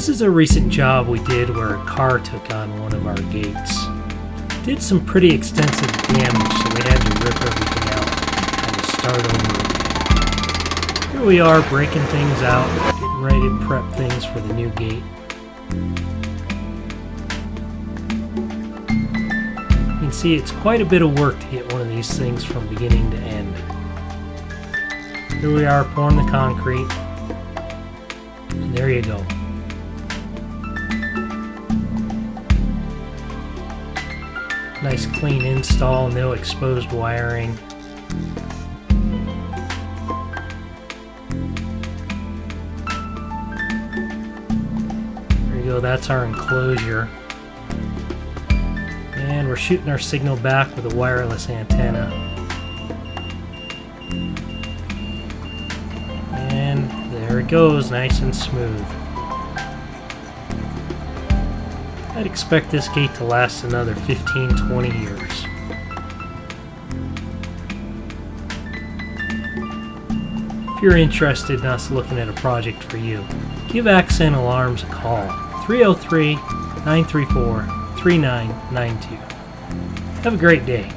This is a recent job we did where a car took on one of our gates. Did some pretty extensive damage, so we had to rip everything out and start over again. Here we are breaking things out, getting ready to prep things for the new gate. You can see it's quite a bit of work to get one of these things from beginning to end. Here we are pouring the concrete, and there you go. Nice clean install, no exposed wiring. There you go, that's our enclosure. And we're shooting our signal back with a wireless antenna. And there it goes, nice and smooth. I'd expect this gate to last another 15-20 years. If you're interested in us looking at a project for you, give Accent Alarms a call, 303-934-3992. Have a great day.